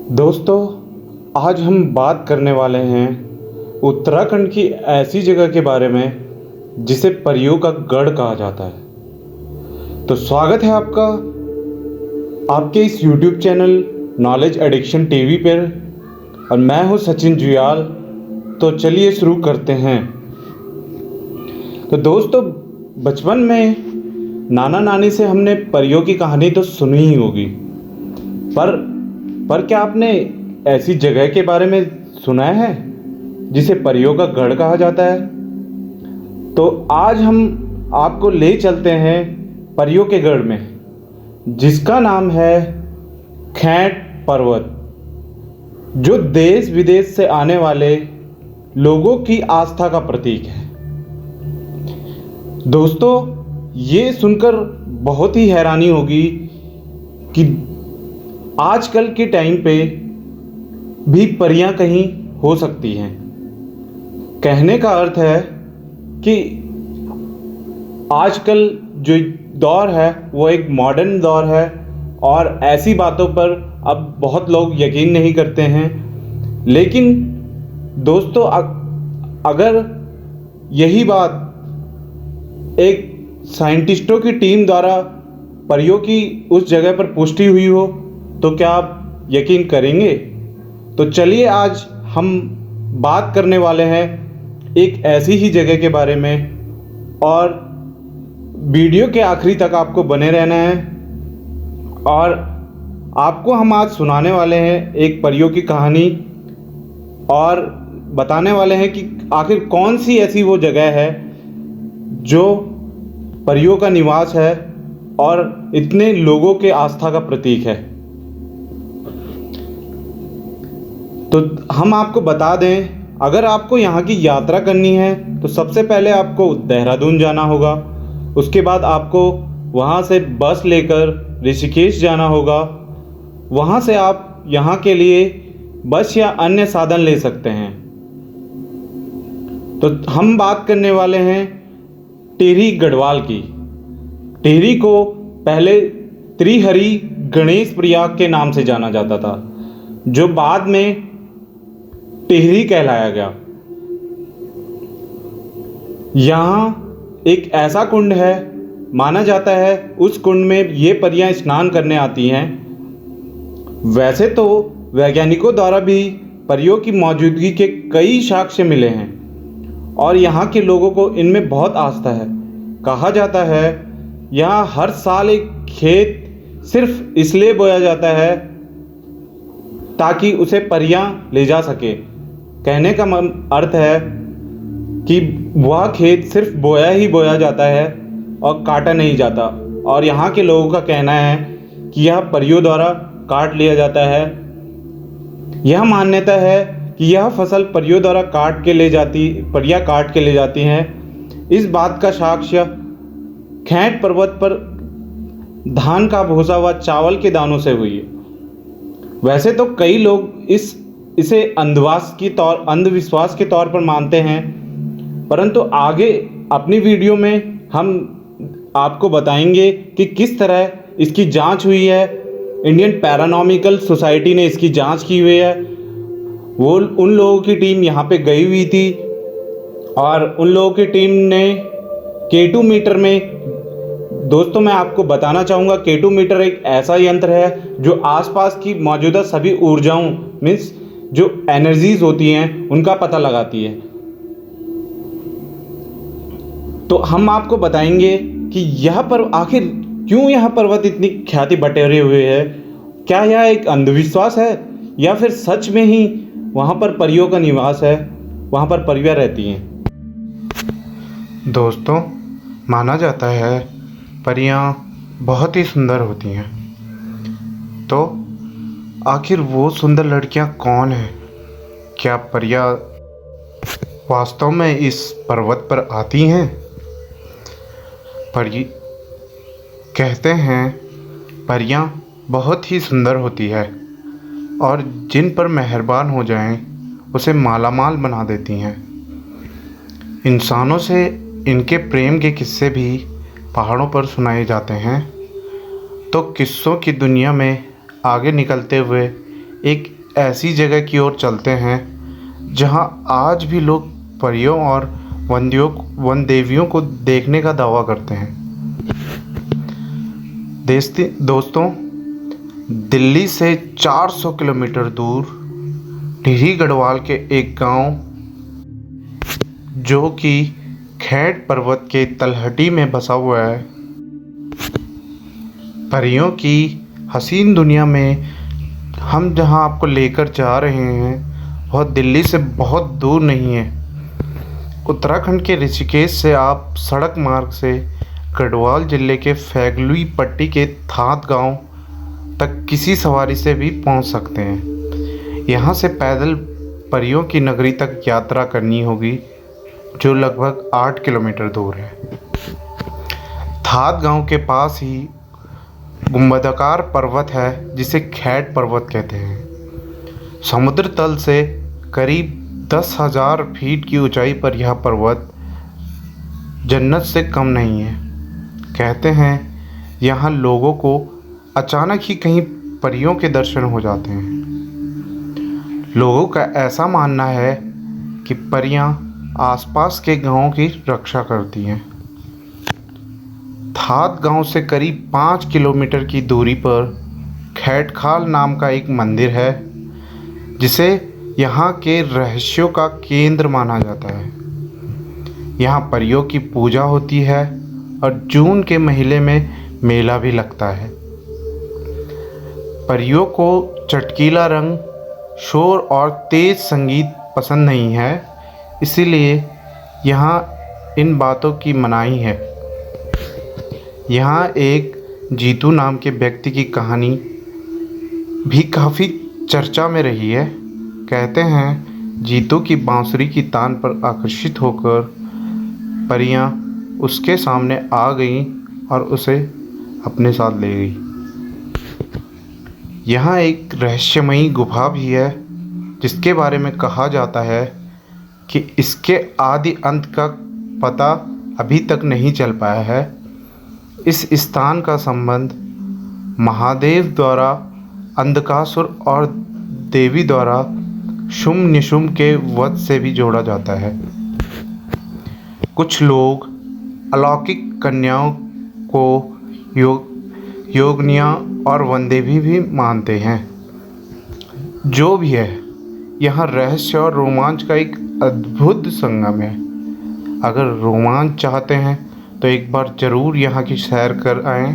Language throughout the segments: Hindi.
दोस्तों, आज हम बात करने वाले हैं उत्तराखंड की ऐसी जगह के बारे में जिसे परियों का गढ़ कहा जाता है। तो स्वागत है आपका आपके इस YouTube channel knowledge addiction TV पर, और मैं हूं सचिन जुयाल। तो चलिए शुरू करते हैं। तो दोस्तों, बचपन में नाना नानी से हमने परियों की कहानी तो सुनी ही होगी, पर क्या आपने ऐसी जगह के बारे में सुना है जिसे परियों का गढ़ कहा जाता है? तो आज हम आपको ले चलते हैं परियों के गढ़ में, जिसका नाम है खैट पर्वत, जो देश विदेश से आने वाले लोगों की आस्था का प्रतीक है। दोस्तों, ये सुनकर बहुत ही हैरानी होगी कि आजकल के टाइम पे भी परियां कहीं हो सकती हैं। कहने का अर्थ है कि आजकल जो दौर है वो एक मॉडर्न दौर है, और ऐसी बातों पर अब बहुत लोग यकीन नहीं करते हैं। लेकिन दोस्तों, अगर यही बात एक साइंटिस्टों की टीम द्वारा परियों की उस जगह पर पुष्टि हुई हो तो क्या आप यकीन करेंगे? तो चलिए, आज हम बात करने वाले हैं एक ऐसी ही जगह के बारे में, और वीडियो के आखिरी तक आपको बने रहना है। और आपको हम आज सुनाने वाले हैं एक परियों की कहानी, और बताने वाले हैं कि आखिर कौन सी ऐसी वो जगह है जो परियों का निवास है और इतने लोगों के आस्था का प्रतीक है। तो हम आपको बता दें, अगर आपको यहाँ की यात्रा करनी है तो सबसे पहले आपको देहरादून जाना होगा। उसके बाद आपको वहाँ से बस लेकर ऋषिकेश जाना होगा। वहाँ से आप यहाँ के लिए बस या अन्य साधन ले सकते हैं। तो हम बात करने वाले हैं टिहरी गढ़वाल की। टिहरी को पहले त्रिहरी गणेश प्रयाग के नाम से जाना जाता था, जो बाद में टिहरी कहलाया गया। यहाँ एक ऐसा कुंड है, माना जाता है उस कुंड में ये परियां स्नान करने आती हैं। वैसे तो वैज्ञानिकों द्वारा भी परियों की मौजूदगी के कई साक्ष्य मिले हैं, और यहाँ के लोगों को इनमें बहुत आस्था है। कहा जाता है यहाँ हर साल एक खेत सिर्फ इसलिए बोया जाता है ताकि उसे परियां ले जा सके। कहने का अर्थ है कि वह खेत सिर्फ बोया ही बोया जाता है और काटा नहीं जाता, और यहाँ के लोगों का कहना है कि यह परियों द्वारा काट लिया जाता है। यह मान्यता है कि यह फसल परियों द्वारा परियां काट के ले जाती हैं। इस बात का साक्ष्य खैट पर्वत पर धान का भूसा व चावल के दानों से हुई है। वैसे तो कई लोग इसे अंधविश्वास के तौर पर मानते हैं, परंतु आगे अपनी वीडियो में हम आपको बताएंगे कि किस तरह इसकी जांच हुई है। इंडियन पैरानॉमिकल सोसाइटी ने इसकी जांच की हुई है। वो उन लोगों की टीम यहाँ पे गई हुई थी, और उन लोगों की टीम ने K2 मीटर में, दोस्तों मैं आपको बताना चाहूँगा, K2 मीटर एक ऐसा यंत्र है जो आसपास की मौजूदा सभी ऊर्जाओं मीन्स जो एनर्जीज होती हैं उनका पता लगाती है। तो हम आपको बताएंगे कि यह पर्वत आखिर क्यों, यह पर्वत इतनी ख्याति बटोरे हुए है। क्या यह एक अंधविश्वास है या फिर सच में ही वहाँ पर परियों का निवास है, वहाँ पर परियां रहती हैं? दोस्तों, माना जाता है परियां बहुत ही सुंदर होती हैं। तो आखिर वो सुंदर लड़कियां कौन हैं? क्या परियां वास्तव में इस पर्वत पर आती हैं? कहते हैं परियां बहुत ही सुंदर होती है, और जिन पर मेहरबान हो जाएं उसे मालामाल बना देती हैं। इंसानों से इनके प्रेम के किस्से भी पहाड़ों पर सुनाए जाते हैं। तो किस्सों की दुनिया में आगे निकलते हुए एक ऐसी जगह की ओर चलते हैं जहां आज भी लोग परियों और वन देवियों को देखने का दावा करते हैं। दोस्तों, दिल्ली से 400 किलोमीटर दूर टिहरी गढ़वाल के एक गांव जो कि खैट पर्वत के तलहटी में बसा हुआ है, परियों की हसीन दुनिया में हम जहां आपको लेकर जा रहे हैं वह दिल्ली से बहुत दूर नहीं है। उत्तराखंड के ऋषिकेश से आप सड़क मार्ग से गढ़वाल जिले के फैगलुई पट्टी के थात गांव तक किसी सवारी से भी पहुंच सकते हैं। यहां से पैदल परियों की नगरी तक यात्रा करनी होगी जो लगभग 8 किलोमीटर दूर है। थात गांव के पास ही गुंबदाकार पर्वत है जिसे खैट पर्वत कहते हैं। समुद्र तल से करीब 10,000 फीट की ऊंचाई पर यह पर्वत जन्नत से कम नहीं है। कहते हैं यहाँ लोगों को अचानक ही कहीं परियों के दर्शन हो जाते हैं। लोगों का ऐसा मानना है कि परियां आसपास के गांवों की रक्षा करती हैं। थात गांव से करीब 5 किलोमीटर की दूरी पर खैटखाल नाम का एक मंदिर है जिसे यहाँ के रहस्यों का केंद्र माना जाता है। यहाँ परियों की पूजा होती है और जून के महीने में मेला भी लगता है। परियों को चटकीला रंग, शोर और तेज संगीत पसंद नहीं है, इसीलिए यहाँ इन बातों की मनाही है। यहाँ एक जीतू नाम के व्यक्ति की कहानी भी काफ़ी चर्चा में रही है। कहते हैं जीतू की बांसुरी की तान पर आकर्षित होकर परियां उसके सामने आ गईं और उसे अपने साथ ले गई। यहाँ एक रहस्यमयी गुफा भी है जिसके बारे में कहा जाता है कि इसके आदि अंत का पता अभी तक नहीं चल पाया है। इस स्थान का संबंध महादेव द्वारा अंधकासुर और देवी द्वारा शुंभ निशुंभ के वध से भी जोड़ा जाता है। कुछ लोग अलौकिक कन्याओं को योगिनियाँ और वनदेवी भी मानते हैं। जो भी है, यहाँ रहस्य और रोमांच का एक अद्भुत संगम है। अगर रोमांच चाहते हैं तो एक बार ज़रूर यहाँ की सैर कर आएँ।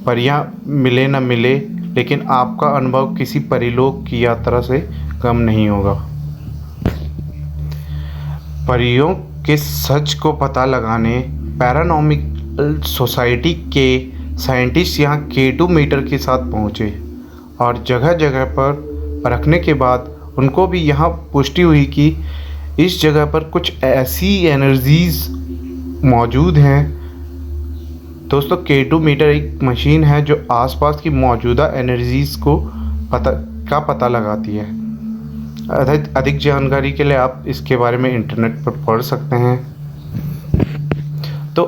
परियां मिले न मिले, लेकिन आपका अनुभव किसी परिलोक की यात्रा से कम नहीं होगा। परियों के सच को पता लगाने पैरानॉर्मल सोसाइटी के साइंटिस्ट यहाँ K2 मीटर के साथ पहुँचे और जगह जगह पर परखने के बाद उनको भी यहाँ पुष्टि हुई कि इस जगह पर कुछ ऐसी एनर्जीज़ मौजूद हैं। दोस्तों, K2 मीटर एक मशीन है जो आसपास की मौजूदा एनर्जीज़ को पता लगाती है। अधिक जानकारी के लिए आप इसके बारे में इंटरनेट पर पढ़ सकते हैं। तो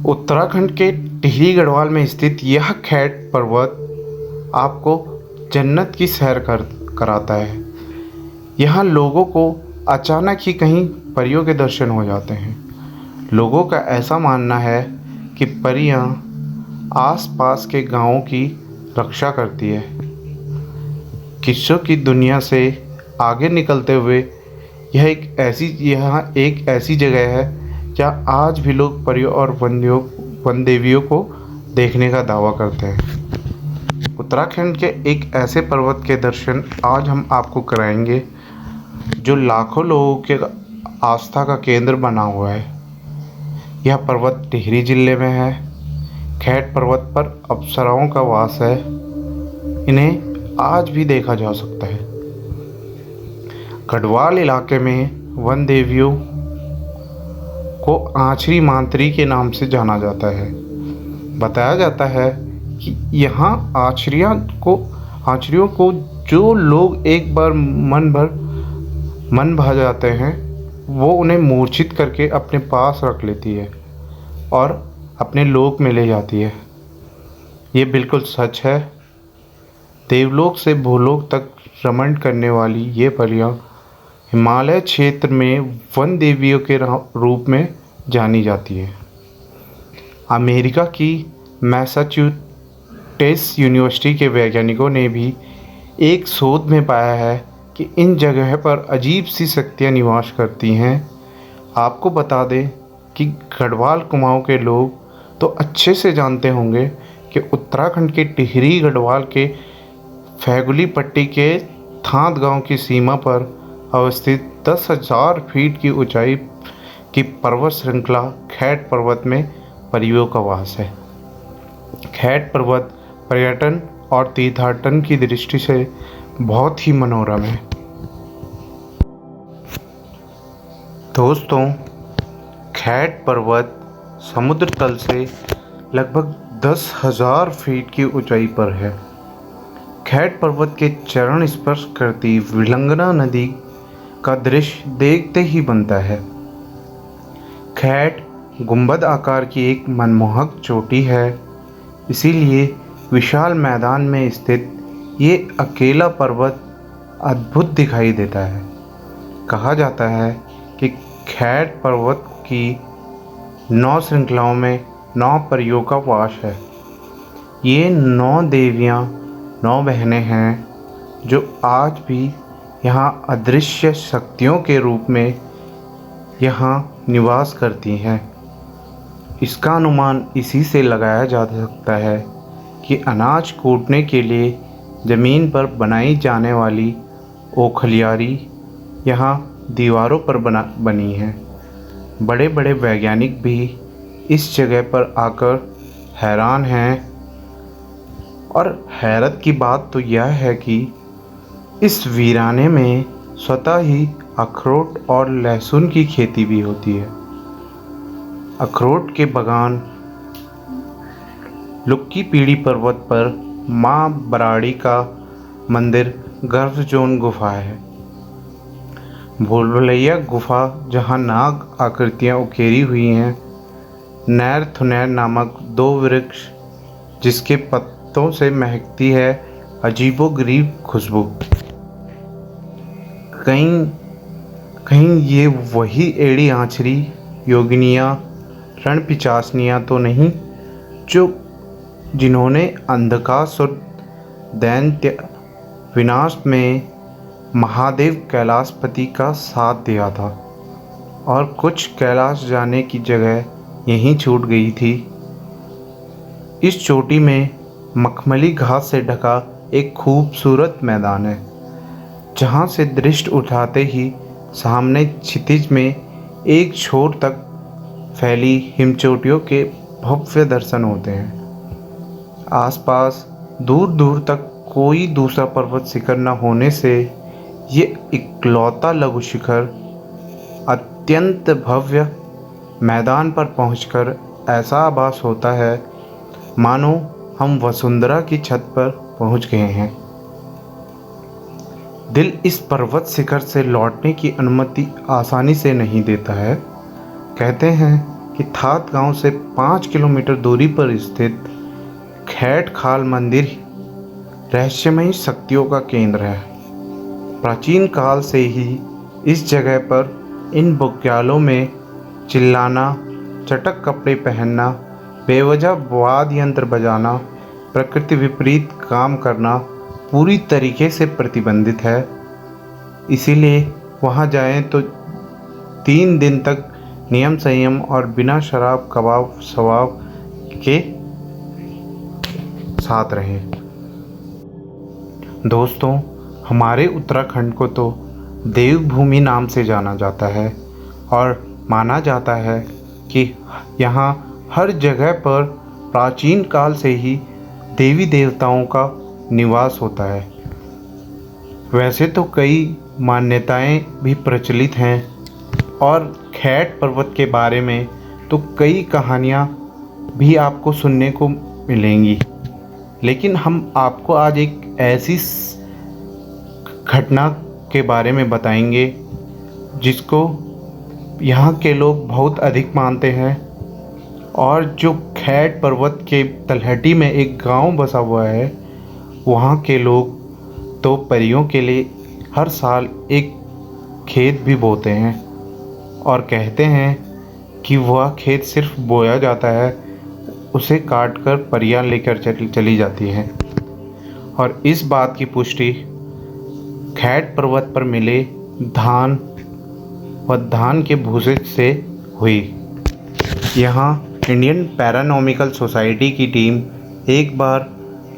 उत्तराखंड के टिहरी गढ़वाल में स्थित यह खैट पर्वत आपको जन्नत की सैर कराता है। यहाँ लोगों को अचानक ही कहीं परियों के दर्शन हो जाते हैं। लोगों का ऐसा मानना है कि परियां आसपास के गांवों की रक्षा करती है। किस्सों की दुनिया से आगे निकलते हुए यह एक ऐसी जगह है जहाँ आज भी लोग परियों और वन देवियों को देखने का दावा करते हैं। उत्तराखंड के एक ऐसे पर्वत के दर्शन आज हम आपको कराएंगे जो लाखों लोगों के आस्था का केंद्र बना हुआ है। यह पर्वत टिहरी जिले में है। खैट पर्वत पर अप्सराओं का वास है। इन्हें आज भी देखा जा सकता है। गढ़वाल इलाके में वन देवियों को आँचरी मांतरी के नाम से जाना जाता है। बताया जाता है कि यहाँ आँचरियों को जो लोग एक बार मन भा जाते हैं वो उन्हें मूर्छित करके अपने पास रख लेती है और अपने लोक में ले जाती है। ये बिल्कुल सच है। देवलोक से भूलोक तक रमण करने वाली ये परियां हिमालय क्षेत्र में वन देवियों के रूप में जानी जाती है। अमेरिका की मैसाचुसेट्स यूनिवर्सिटी के वैज्ञानिकों ने भी एक शोध में पाया है कि इन जगह पर अजीब सी शक्तियाँ निवास करती हैं। आपको बता दें कि गढ़वाल कुमाऊं के लोग तो अच्छे से जानते होंगे कि उत्तराखंड के टिहरी गढ़वाल के फैगुली पट्टी के थांत गांव की सीमा पर अवस्थित 10,000 फीट की ऊंचाई की पर्वत श्रृंखला खैट पर्वत में परियों का वास है। खैट पर्वत पर्यटन और तीर्थाटन की दृष्टि से बहुत ही मनोरम है। दोस्तों, खैट पर्वत समुद्र तल से लगभग 10,000 फीट की ऊंचाई पर है। खैट पर्वत के चरण स्पर्श करती विलंगना नदी का दृश्य देखते ही बनता है। खैट गुंबद आकार की एक मनमोहक चोटी है, इसीलिए विशाल मैदान में स्थित ये अकेला पर्वत अद्भुत दिखाई देता है। कहा जाता है कि खैट पर्वत की 9 श्रृंखलाओं में 9 परियों का वास है। ये 9 देवियाँ 9 बहनें हैं जो आज भी यहाँ अदृश्य शक्तियों के रूप में यहाँ निवास करती हैं। इसका अनुमान इसी से लगाया जा सकता है कि अनाज कूटने के लिए ज़मीन पर बनाई जाने वाली ओखलियारी यहाँ दीवारों पर बनी है। बड़े बड़े वैज्ञानिक भी इस जगह पर आकर हैरान हैं। और हैरत की बात तो यह है कि इस वीराने में स्वतः ही अखरोट और लहसुन की खेती भी होती है। अखरोट के बागान लुक्की पीढ़ी पर्वत पर माँ बराड़ी का मंदिर गर्भजोन गुफा है। भूलभुलैया गुफा जहाँ नाग आकृतियाँ उकेरी हुई हैं। नैर थुनैर नामक 2 वृक्ष जिसके पत्तों से महकती है अजीबोगरीब खुशबू। कहीं ये वही एड़ी आँचरी योगिनियाँ रणपिचासनियाँ तो नहीं जिन्होंने अंधकासुर दैत्य विनाश में महादेव कैलाशपति का साथ दिया था और कुछ कैलाश जाने की जगह यहीं छूट गई थी। इस चोटी में मखमली घास से ढका एक खूबसूरत मैदान है, जहाँ से दृष्टि उठाते ही सामने क्षितिज में एक छोर तक फैली हिमचोटियों के भव्य दर्शन होते हैं। आसपास दूर दूर तक कोई दूसरा पर्वत शिखर न होने से ये इकलौता लघु शिखर अत्यंत भव्य मैदान पर पहुंचकर ऐसा आभास होता है मानो हम वसुंधरा की छत पर पहुंच गए हैं। दिल इस पर्वत शिखर से लौटने की अनुमति आसानी से नहीं देता है। कहते हैं कि थात गांव से 5 किलोमीटर दूरी पर स्थित खैट खाल मंदिर रहस्यमयी शक्तियों का केंद्र है। प्राचीन काल से ही इस जगह पर इन बुग्यालों में चिल्लाना, चटक कपड़े पहनना, बेवजह वाद्य यंत्र बजाना, प्रकृति विपरीत काम करना पूरी तरीके से प्रतिबंधित है। इसीलिए वहाँ जाएं तो 3 दिन तक नियम संयम और बिना शराब कबाब शवाब के साथ रहें। दोस्तों, हमारे उत्तराखंड को तो देवभूमि नाम से जाना जाता है और माना जाता है कि यहाँ हर जगह पर प्राचीन काल से ही देवी देवताओं का निवास होता है। वैसे तो कई मान्यताएं भी प्रचलित हैं और खैट पर्वत के बारे में तो कई कहानियाँ भी आपको सुनने को मिलेंगी, लेकिन हम आपको आज एक ऐसी घटना के बारे में बताएंगे जिसको यहाँ के लोग बहुत अधिक मानते हैं और जो खैट पर्वत के तलहटी में एक गांव बसा हुआ है वहाँ के लोग तो परियों के लिए हर साल एक खेत भी बोते हैं और कहते हैं कि वह खेत सिर्फ बोया जाता है, उसे काट कर परियां लेकर चली जाती हैं। और इस बात की पुष्टि खैट पर्वत पर मिले धान व धान के भूसे से हुई। यहाँ इंडियन पैरानॉमिकल सोसाइटी की टीम एक बार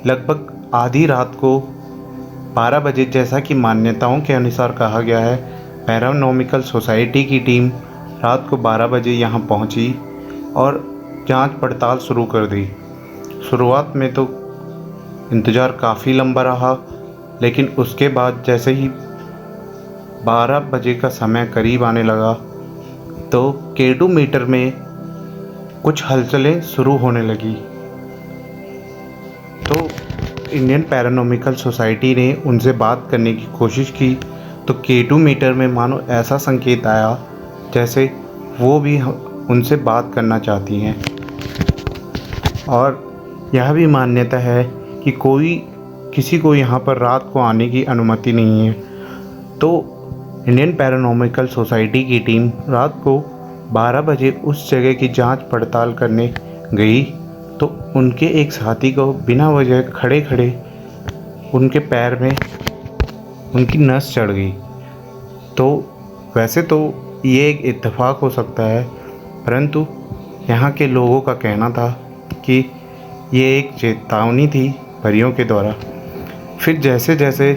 लगभग आधी रात को 12 बजे, जैसा कि मान्यताओं के अनुसार कहा गया है, पैरानॉमिकल सोसाइटी की टीम रात को 12 बजे यहाँ पहुँची और जांच पड़ताल शुरू कर दी। शुरुआत में तो इंतज़ार काफ़ी लंबा रहा, लेकिन उसके बाद जैसे ही 12 बजे का समय करीब आने लगा तो K2 मीटर में कुछ हलचलें शुरू होने लगी। तो इंडियन पैरानॉमिकल सोसाइटी ने उनसे बात करने की कोशिश की तो K2 मीटर में मानो ऐसा संकेत आया जैसे वो भी उनसे बात करना चाहती हैं। और यह भी मान्यता है कि किसी को यहाँ पर रात को आने की अनुमति नहीं है। तो इंडियन पैरानॉमिकल सोसाइटी की टीम रात को 12 बजे उस जगह की जांच पड़ताल करने गई तो उनके एक साथी को बिना वजह खड़े खड़े उनके पैर में उनकी नस चढ़ गई। तो वैसे तो ये एक इत्तेफाक हो सकता है, परंतु यहाँ के लोगों का कहना था कि ये एक चेतावनी थी परियों के द्वारा। फिर जैसे जैसे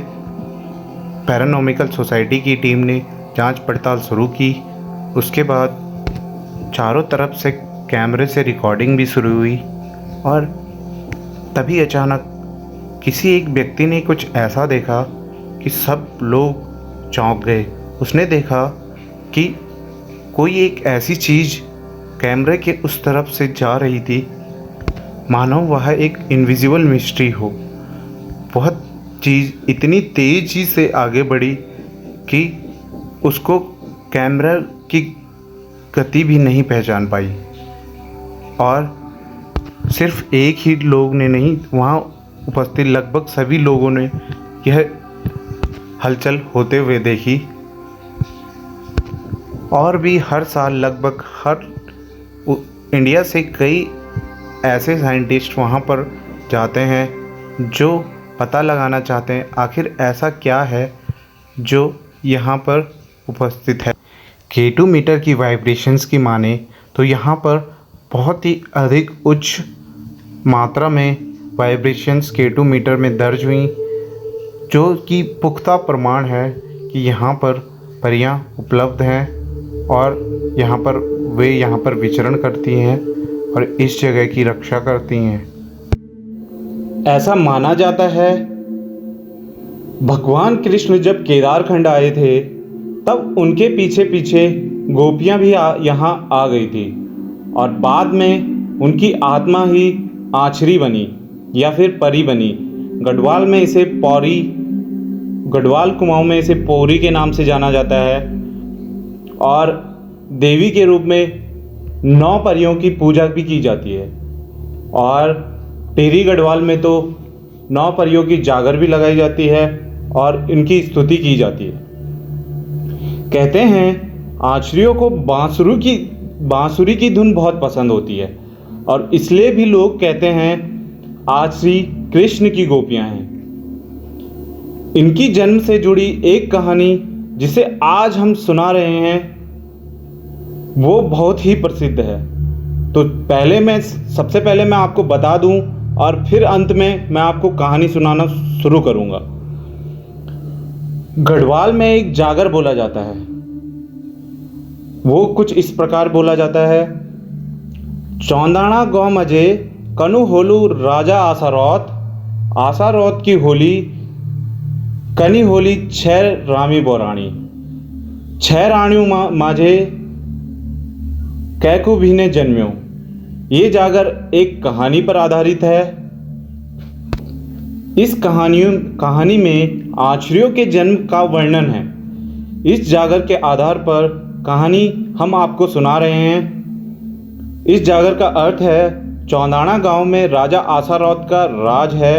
पैरानॉमिकल सोसाइटी की टीम ने जांच पड़ताल शुरू की, उसके बाद चारों तरफ से कैमरे से रिकॉर्डिंग भी शुरू हुई और तभी अचानक किसी एक व्यक्ति ने कुछ ऐसा देखा कि सब लोग चौंक गए। उसने देखा कि कोई एक ऐसी चीज़ कैमरे के उस तरफ से जा रही थी, मानो वह एक इनविजिबल मिस्ट्री हो। वह चीज़ इतनी तेज़ी से आगे बढ़ी कि उसको कैमरा की गति भी नहीं पहचान पाई। और सिर्फ एक ही लोग ने नहीं, वहाँ उपस्थित लगभग सभी लोगों ने यह हलचल होते हुए देखी। और भी हर साल लगभग इंडिया से कई ऐसे साइंटिस्ट वहाँ पर जाते हैं जो पता लगाना चाहते हैं आखिर ऐसा क्या है जो यहाँ पर उपस्थित है। K2 मीटर की वाइब्रेशंस की माने तो यहाँ पर बहुत ही अधिक उच्च मात्रा में वाइब्रेशंस K2 मीटर में दर्ज हुई, जो कि पुख्ता प्रमाण है कि यहाँ पर परियां उपलब्ध हैं और वे यहाँ पर विचरण करती हैं और इस जगह की रक्षा करती हैं। ऐसा माना जाता है भगवान कृष्ण जब केदारखंड आए थे तब उनके पीछे पीछे गोपियाँ भी यहाँ आ गई थी और बाद में उनकी आत्मा ही आछरी बनी या फिर परी बनी। गढ़वाल में इसे पौरी, गढ़वाल कुमाऊं में इसे पौरी के नाम से जाना जाता है और देवी के रूप में 9 परियों की पूजा भी की जाती है। और टिहरी गढ़वाल में तो 9 परियों की जागर भी लगाई जाती है और इनकी स्तुति की जाती है। कहते हैं आछरियों को बांसुरी की धुन बहुत पसंद होती है और इसलिए भी लोग कहते हैं आछरी कृष्ण की गोपियां हैं। इनकी जन्म से जुड़ी एक कहानी जिसे आज हम सुना रहे हैं वो बहुत ही प्रसिद्ध है। तो सबसे पहले मैं आपको बता दूं और फिर अंत में मैं आपको कहानी सुनाना शुरू करूंगा। गढ़वाल में एक जागर बोला जाता है, वो कुछ इस प्रकार बोला जाता है। चौंदाना गौ मजे कनु होलू राजा आसारौत की होली कनी होली 6 रामी बोराणी 6 रानियों माझे कैकु भी ने जन्म्यो। ये जागर एक कहानी पर आधारित है। इस कहानी में आछरियों के जन्म का वर्णन है। इस जागर के आधार पर कहानी हम आपको सुना रहे हैं। इस जागर का अर्थ है चौंदाना गांव में राजा आसारौत का राज है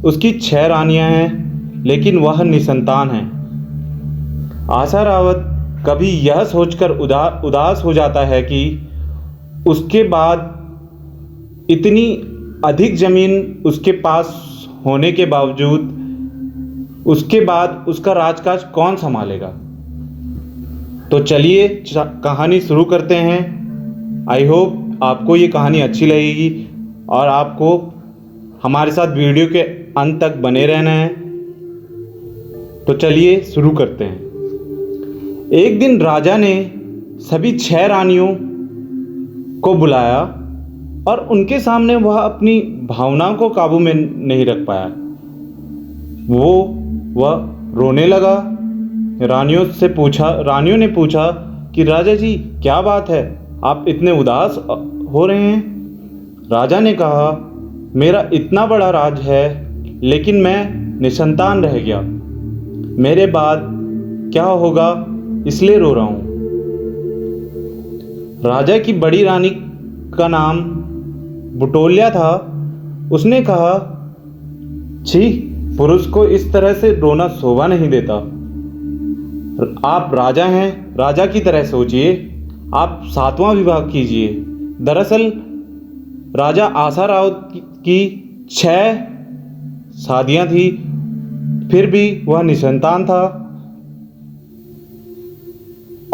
उसकी 6 रानियां हैं, लेकिन वह निसंतान है। आशा रावत कभी यह सोचकर उदास हो जाता है कि उसके बाद इतनी अधिक ज़मीन उसके पास होने के बावजूद उसके बाद उसका राजकाज कौन संभालेगा। तो चलिए कहानी शुरू करते हैं। आई होप आपको ये कहानी अच्छी लगेगी और आपको हमारे साथ वीडियो के अंत तक बने रहना है। तो चलिए शुरू करते हैं। एक दिन राजा ने सभी 6 रानियों को बुलाया और उनके सामने वह अपनी भावनाओं को काबू में नहीं रख पाया। वह रोने लगा। रानियों ने पूछा कि राजा जी, क्या बात है, आप इतने उदास हो रहे हैं। राजा ने कहा, मेरा इतना बड़ा राज है, लेकिन मैं निसंतान रह गया। मेरे बाद क्या होगा, इसलिए रो रहा हूं। राजा की बड़ी रानी का नाम बुटोलिया था। उसने कहा, छी, पुरुष को इस तरह से रोना शोभा नहीं देता। आप राजा हैं, राजा की तरह सोचिए, आप 7वां विवाह कीजिए। दरअसल राजा आशा रावत की 6 शादियां थी, फिर भी वह निसंतान था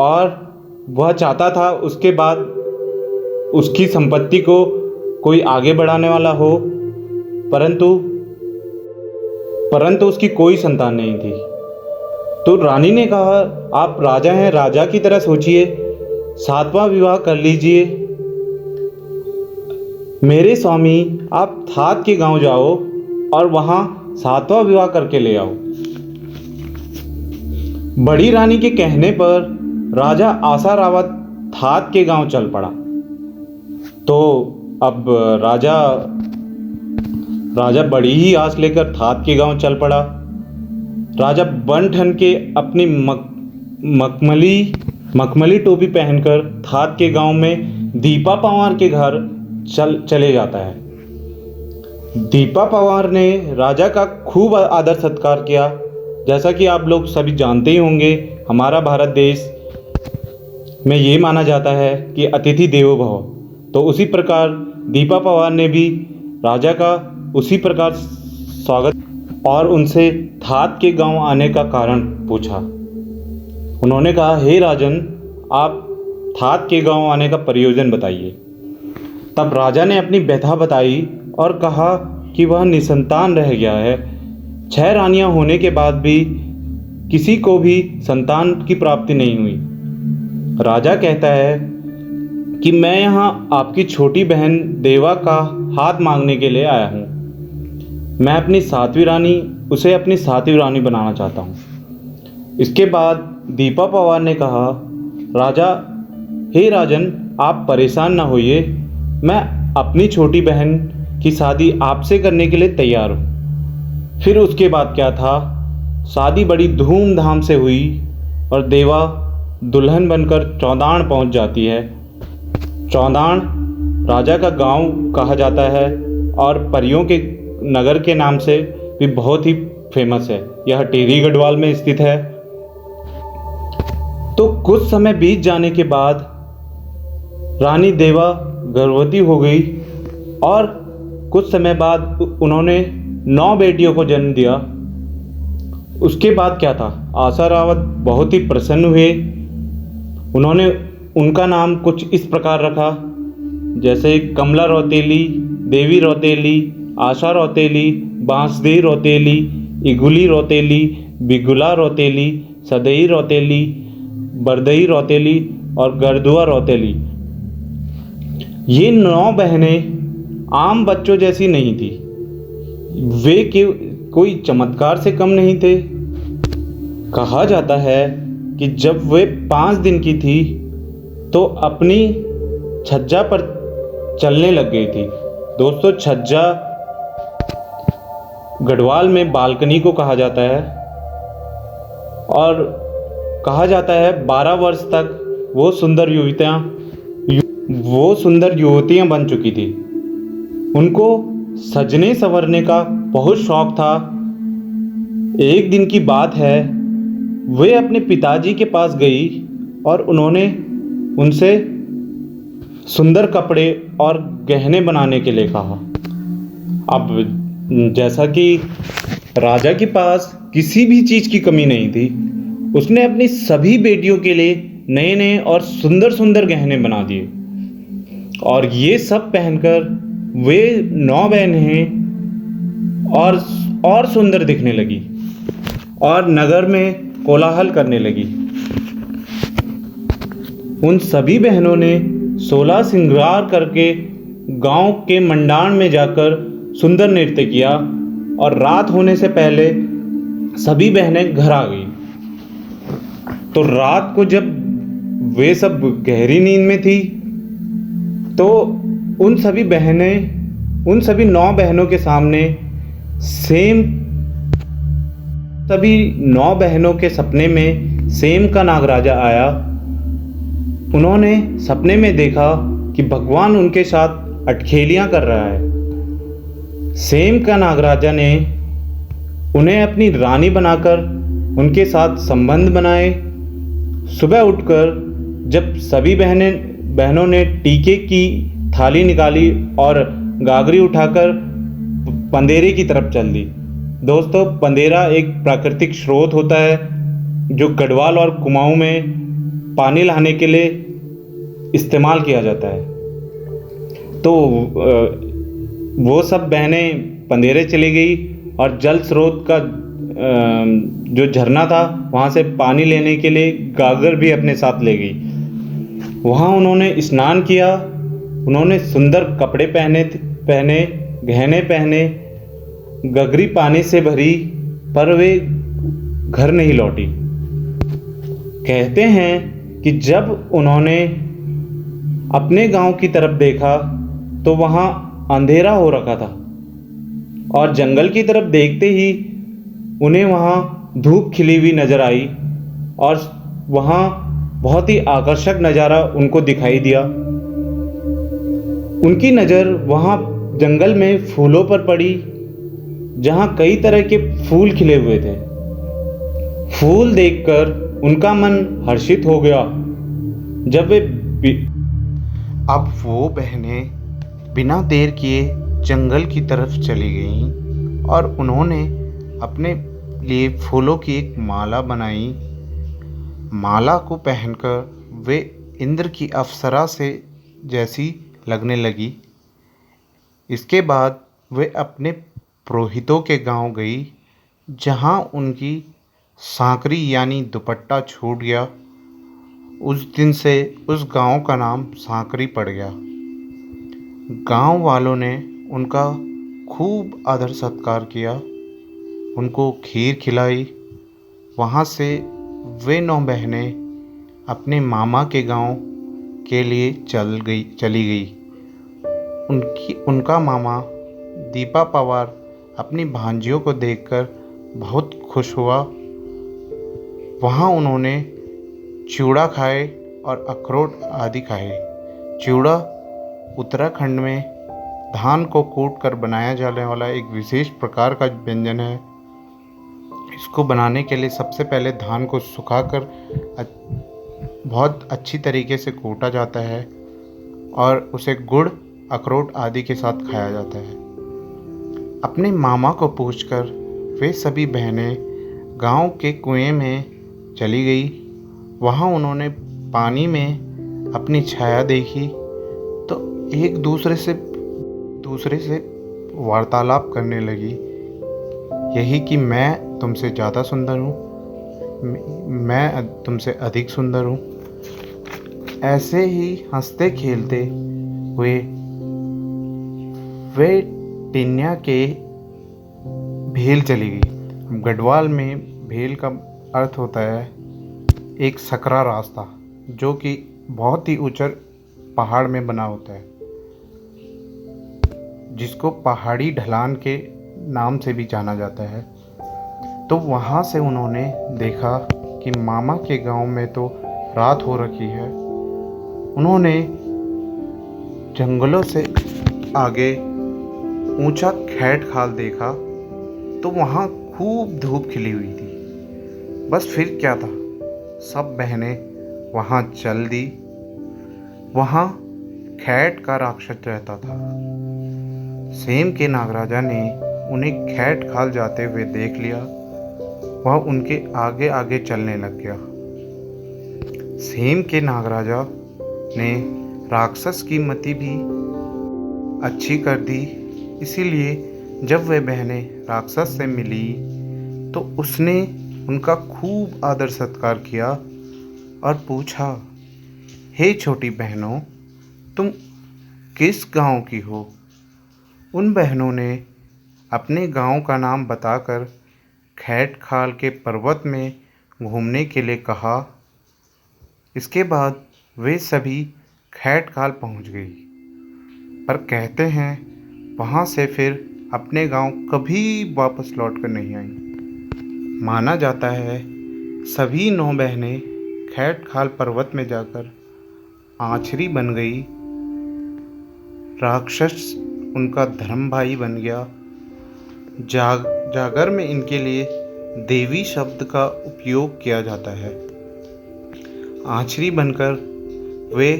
और वह चाहता था उसके बाद उसकी संपत्ति को कोई आगे बढ़ाने वाला हो, परंतु उसकी कोई संतान नहीं थी। तो रानी ने कहा, आप राजा हैं, राजा की तरह सोचिए, 7वां विवाह कर लीजिए। मेरे स्वामी, आप थात के गांव जाओ और वहां 7वां विवाह करके ले आओ। बड़ी रानी के कहने पर राजा आशा रावत थात के गांव चल पड़ा। तो अब राजा बड़ी ही आस लेकर थात के गांव चल पड़ा। राजा बन ठन के अपनी मखमली टोपी पहनकर थात के गांव में दीपा पंवार के घर चले जाता है। दीपा पंवार ने राजा का खूब आदर सत्कार किया। जैसा कि आप लोग सभी जानते ही होंगे, हमारा भारत देश में ये माना जाता है कि अतिथि देवो भव। तो उसी प्रकार दीपा पंवार ने भी राजा का उसी प्रकार स्वागत और उनसे थात के गांव आने का कारण पूछा। उन्होंने कहा, हे राजन, आप थात के गांव आने का प्रयोजन बताइए। तब राजा ने अपनी व्यथा बताई और कहा कि वह निसंतान रह गया है। 6 रानियां होने के बाद भी किसी को भी संतान की प्राप्ति नहीं हुई। राजा कहता है कि मैं यहाँ आपकी छोटी बहन देवा का हाथ मांगने के लिए आया हूँ। मैं उसे अपनी 7वीं रानी बनाना चाहता हूँ। इसके बाद दीपा पंवार ने कहा, हे राजन, आप परेशान ना होइए, मैं अपनी छोटी बहन की शादी आपसे करने के लिए तैयार हूँ। फिर उसके बाद क्या था, शादी बड़ी धूमधाम से हुई और देवा दुल्हन बनकर चौदान पहुँच जाती है। चौदान राजा का गांव कहा जाता है और परियों के नगर के नाम से भी बहुत ही फेमस है। यह टिहरी गढ़वाल में स्थित है। तो कुछ समय बीत जाने के बाद रानी देवा गर्भवती हो गई और कुछ समय बाद उन्होंने 9 बेटियों को जन्म दिया। उसके बाद क्या था, आशा रावत बहुत ही प्रसन्न हुए। उन्होंने उनका नाम कुछ इस प्रकार रखा, जैसे कमला रौतेली, देवी रौतेली, आशा रौतेली, बांसदेई रौतेली, इगुली रौतेली, बिगुला रौतेली, सदई रौतेली, बरदई रौतेली और गर्दुआ रौतेली। ये 9 बहनें आम बच्चों जैसी नहीं थी। वे कोई चमत्कार से कम नहीं थे। कहा जाता है कि जब वे 5 दिन की थी तो अपनी छज्जा पर चलने लग गई थी। दोस्तों, छज्जा गढ़वाल में बालकनी को कहा जाता है और कहा जाता है 12 वर्ष तक वो सुंदर युवतियां बन चुकी थी। उनको सजने संवरने का बहुत शौक था। एक दिन की बात है, वे अपने पिताजी के पास गई और उन्होंने उनसे सुंदर कपड़े और गहने बनाने के लिए कहा। अब जैसा कि राजा के पास किसी भी चीज़ की कमी नहीं थी, उसने अपनी सभी बेटियों के लिए नए नए और सुंदर सुंदर गहने बना दिए और ये सब पहनकर वे 9 बहनें और सुंदर दिखने लगी और नगर में कोलाहल करने लगी। उन सभी बहनों ने 16 श्रृंगार करके गांव के मंडाण में जाकर सुंदर नृत्य किया और रात होने से पहले सभी बहनें घर आ गई। तो रात को जब वे सब गहरी नींद में थी, तो उन सभी 9 बहनों के सामने सभी 9 बहनों के सपने में सेम का नागराजा आया। उन्होंने सपने में देखा कि भगवान उनके साथ अटखेलियां कर रहा है। सेम का नागराजा ने उन्हें अपनी रानी बनाकर उनके साथ संबंध बनाए। सुबह उठकर जब सभी बहनों ने टीके की थाली निकाली और गागरी उठाकर पंदेरे की तरफ चल दी। दोस्तों, पंदेरा एक प्राकृतिक स्रोत होता है जो गढ़वाल और कुमाऊं में पानी लाने के लिए इस्तेमाल किया जाता है। तो वो सब बहनें पंदेरे चली गई और जल स्रोत का जो झरना था वहाँ से पानी लेने के लिए गागर भी अपने साथ ले गई। वहाँ उन्होंने स्नान किया, उन्होंने सुंदर कपड़े पहने, गहने पहने, गगरी पानी से भरी, पर वे घर नहीं लौटी। कहते हैं कि जब उन्होंने अपने गांव की तरफ देखा तो वहाँ अंधेरा हो रखा था और जंगल की तरफ देखते ही उन्हें वहाँ धूप खिली हुई नजर आई और वहाँ बहुत ही आकर्षक नज़ारा उनको दिखाई दिया। उनकी नज़र वहाँ जंगल में फूलों पर पड़ी, जहाँ कई तरह के फूल खिले हुए थे। फूल देखकर उनका मन हर्षित हो गया। जब वे अब वो बहनें बिना देर किए जंगल की तरफ चली गईं और उन्होंने अपने लिए फूलों की एक माला बनाई। माला को पहनकर वे इंद्र की अप्सरा से जैसी लगने लगी। इसके बाद वे अपने पुरोहितों के गांव गई, जहां उनकी सांकरी यानी दुपट्टा छूट गया। उस दिन से उस गांव का नाम सांकरी पड़ गया। गांव वालों ने उनका खूब आदर सत्कार किया, उनको खीर खिलाई। वहाँ से वे 9 बहनें अपने मामा के गांव के लिए चली गई। उनका मामा दीपा पवार अपनी भांजियों को देखकर बहुत खुश हुआ। वहाँ उन्होंने चिवड़ा खाए और अखरोट आदि खाए। चिवड़ा उत्तराखंड में धान को कूट कर बनाया जाने वाला एक विशेष प्रकार का व्यंजन है। इसको बनाने के लिए सबसे पहले धान को सुखाकर बहुत अच्छी तरीके से कूटा जाता है और उसे गुड़, अखरोट आदि के साथ खाया जाता है। अपने मामा को पूछकर वे सभी बहनें गांव के कुएं में चली गई। वहाँ उन्होंने पानी में अपनी छाया देखी तो एक दूसरे से वार्तालाप करने लगी, यही कि मैं तुमसे ज़्यादा सुंदर हूँ, मैं तुमसे अधिक सुंदर हूँ। ऐसे ही हंसते खेलते हुए वे टिन्या के भेल चली गई। गढ़वाल में भेल का अर्थ होता है एक सकरा रास्ता, जो कि बहुत ही ऊंचा पहाड़ में बना होता है, जिसको पहाड़ी ढलान के नाम से भी जाना जाता है। तो वहाँ से उन्होंने देखा कि मामा के गांव में तो रात हो रखी है। उन्होंने जंगलों से आगे ऊंचा खैट खाल देखा तो वहाँ खूब धूप खिली हुई थी। बस फिर क्या था, सब बहनें वहाँ चल दी। वहाँ खैट का राक्षस रहता था। सेम के नागराजा ने उन्हें खैट खाल जाते हुए देख लिया। वह उनके आगे आगे चलने लग गया। सेम के नागराजा ने राक्षस की मति भी अच्छी कर दी। इसीलिए जब वे बहनें राक्षस से मिली तो उसने उनका खूब आदर सत्कार किया और पूछा, हे छोटी बहनों, तुम किस गांव की हो? उन बहनों ने अपने गांव का नाम बताकर खैट खाल के पर्वत में घूमने के लिए कहा। इसके बाद वे सभी खैट खाल पहुंच गई, पर कहते हैं वहां से फिर अपने गांव कभी वापस लौट कर नहीं आई। माना जाता है सभी 9 बहनें खैट खाल पर्वत में जाकर आछरी बन गई। राक्षस उनका धर्म भाई बन गया। जागर में इनके लिए देवी शब्द का उपयोग किया जाता है। आछरी बनकर वे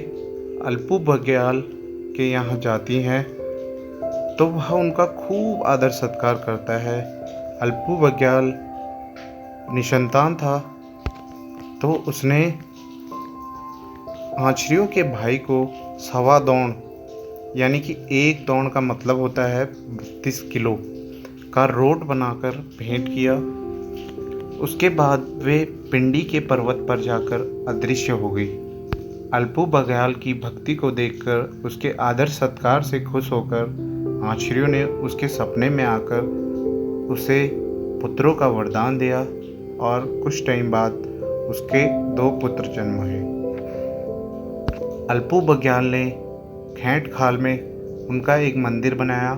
अल्पू बग्याल के यहाँ जाती हैं तो वह उनका खूब आदर सत्कार करता है। अल्पू बग्याल निसंतान था तो उसने आछरियों के भाई को 1.25 दौड़, यानी कि 1 दौड़ का मतलब होता है 32 किलो का रोट बनाकर भेंट किया। उसके बाद वे पिंडी के पर्वत पर जाकर अदृश्य हो गई। अल्पू बग्याल की भक्ति को देखकर उसके आदर सत्कार से खुश होकर आछरियों ने उसके सपने में आकर उसे पुत्रों का वरदान दिया और कुछ टाइम बाद उसके 2 पुत्र जन्म हुए। अल्पू बग्याल ने खैट खाल में उनका एक मंदिर बनाया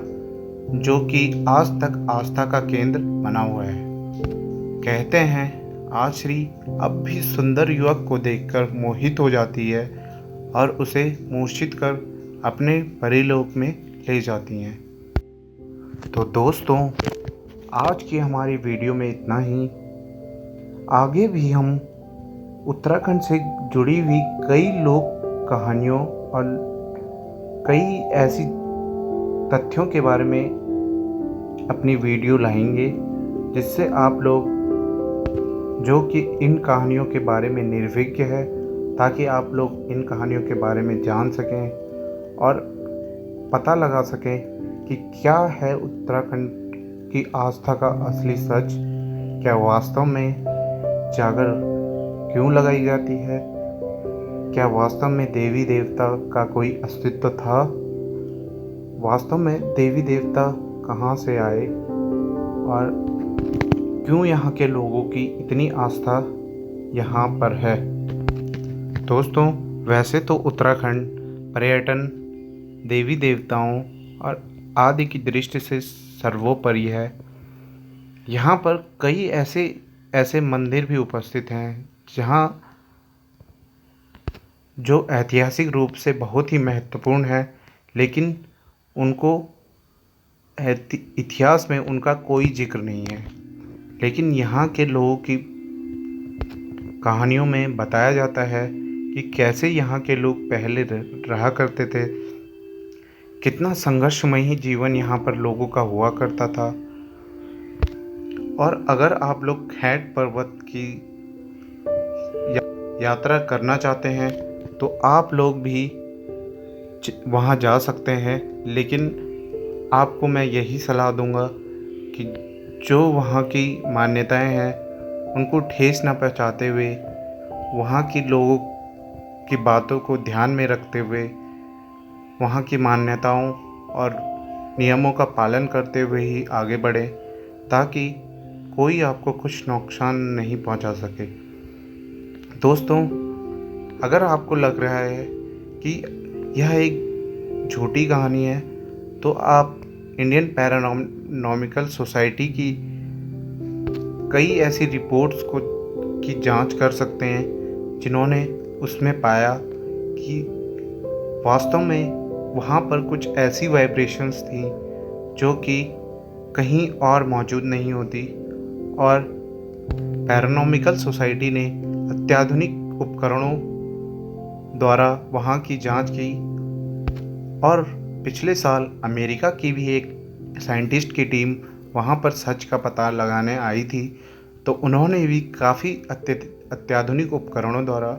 जो कि आज तक आस्था का केंद्र बना हुआ है। कहते हैं आछरी अब भी सुंदर युवक को देखकर मोहित हो जाती है और उसे मूर्छित कर अपने परिलोक में ले जाती हैं। तो दोस्तों, आज की हमारी वीडियो में इतना ही। आगे भी हम उत्तराखंड से जुड़ी हुई कई लोक कहानियों और कई ऐसी तथ्यों के बारे में अपनी वीडियो लाएंगे, जिससे आप लोग जो कि इन कहानियों के बारे में निर्विज्ञ है, ताकि आप लोग इन कहानियों के बारे में जान सकें और पता लगा सकें कि क्या है उत्तराखंड की आस्था का असली सच। क्या वास्तव में जागर क्यों लगाई जाती है? क्या वास्तव में देवी देवता का कोई अस्तित्व था? वास्तव में देवी देवता कहाँ से आए और क्यों यहाँ के लोगों की इतनी आस्था यहाँ पर है? दोस्तों, वैसे तो उत्तराखंड पर्यटन, देवी देवताओं और आदि की दृष्टि से सर्वोपरि है। यहाँ पर कई ऐसे मंदिर भी उपस्थित हैं जहाँ जो ऐतिहासिक रूप से बहुत ही महत्वपूर्ण है, लेकिन उनको इतिहास में उनका कोई जिक्र नहीं है। लेकिन यहाँ के लोगों की कहानियों में बताया जाता है कि कैसे यहाँ के लोग पहले रहा करते थे, कितना संघर्षमयी जीवन यहाँ पर लोगों का हुआ करता था। और अगर आप लोग खैट पर्वत की यात्रा करना चाहते हैं तो आप लोग भी वहाँ जा सकते हैं, लेकिन आपको मैं यही सलाह दूंगा कि जो वहाँ की मान्यताएं हैं उनको ठेस न पहुँचाते हुए, वहाँ की लोगों की बातों को ध्यान में रखते हुए, वहाँ की मान्यताओं और नियमों का पालन करते हुए ही आगे बढ़ें, ताकि कोई आपको कुछ नुकसान नहीं पहुँचा सके। दोस्तों, अगर आपको लग रहा है कि यह एक झूठी कहानी है तो आप इंडियन पैरानॉर्मिकल सोसाइटी की कई ऐसी रिपोर्ट्स की जांच कर सकते हैं, जिन्होंने उसमें पाया कि वास्तव में वहाँ पर कुछ ऐसी वाइब्रेशंस थी जो कि कहीं और मौजूद नहीं होती। और पैरानॉमिकल सोसाइटी ने अत्याधुनिक उपकरणों द्वारा वहाँ की जांच की और पिछले साल अमेरिका की भी एक साइंटिस्ट की टीम वहाँ पर सच का पता लगाने आई थी। तो उन्होंने भी काफ़ी अत्याधुनिक उपकरणों द्वारा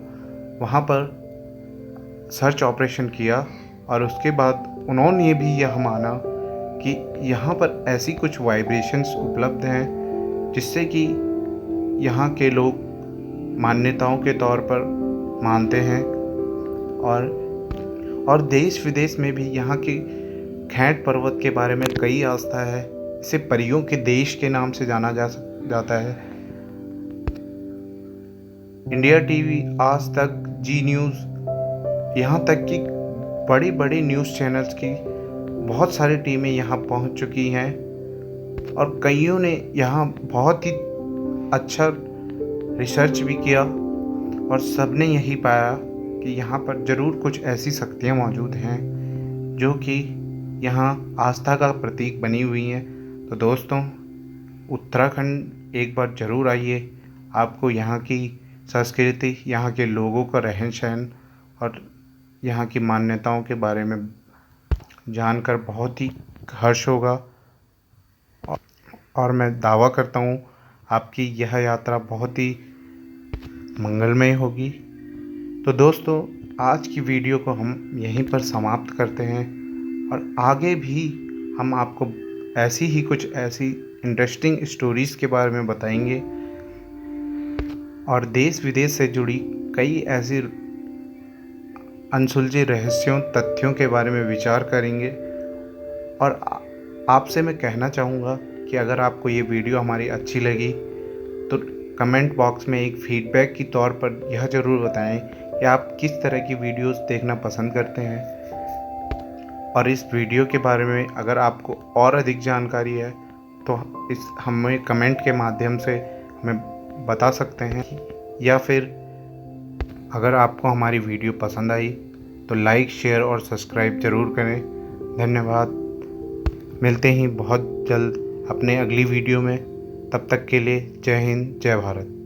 वहाँ पर सर्च ऑपरेशन किया और उसके बाद उन्होंने भी यह माना कि यहाँ पर ऐसी कुछ वाइब्रेशंस उपलब्ध हैं जिससे कि यहाँ के लोग मान्यताओं के तौर पर मानते हैं। और देश विदेश में भी यहाँ के खैट पर्वत के बारे में कई आस्था है। इसे परियों के देश के नाम से जाना जाता है। इंडिया टीवी, आज तक, जी न्यूज़, यहाँ तक कि बड़ी बड़ी न्यूज़ चैनल्स की बहुत सारी टीमें यहाँ पहुँच चुकी हैं और कईयों ने यहाँ बहुत ही अच्छा रिसर्च भी किया और सबने यही पाया कि यहाँ पर ज़रूर कुछ ऐसी शक्तियाँ मौजूद हैं जो कि यहाँ आस्था का प्रतीक बनी हुई हैं। तो दोस्तों, उत्तराखंड एक बार ज़रूर आइए। आपको यहाँ की संस्कृति, यहाँ के लोगों का रहन सहन और यहाँ की मान्यताओं के बारे में जानकर बहुत ही हर्ष होगा और मैं दावा करता हूँ आपकी यह यात्रा बहुत ही मंगलमय होगी। तो दोस्तों, आज की वीडियो को हम यहीं पर समाप्त करते हैं और आगे भी हम आपको ऐसी ही कुछ ऐसी इंटरेस्टिंग स्टोरीज़ के बारे में बताएंगे और देश विदेश से जुड़ी कई ऐसी अनसुलझे रहस्यों, तथ्यों के बारे में विचार करेंगे। और आपसे मैं कहना चाहूँगा कि अगर आपको ये वीडियो हमारी अच्छी लगी तो कमेंट बॉक्स में एक फीडबैक की तौर पर यह ज़रूर बताएं कि आप किस तरह की वीडियोस देखना पसंद करते हैं। और इस वीडियो के बारे में अगर आपको और अधिक जानकारी है तो हमें कमेंट के माध्यम से हमें बता सकते हैं, या फिर अगर आपको हमारी वीडियो पसंद आई तो लाइक, शेयर और सब्सक्राइब ज़रूर करें। धन्यवाद। मिलते ही बहुत जल्द अपने अगली वीडियो में। तब तक के लिए जय हिंद, जय भारत।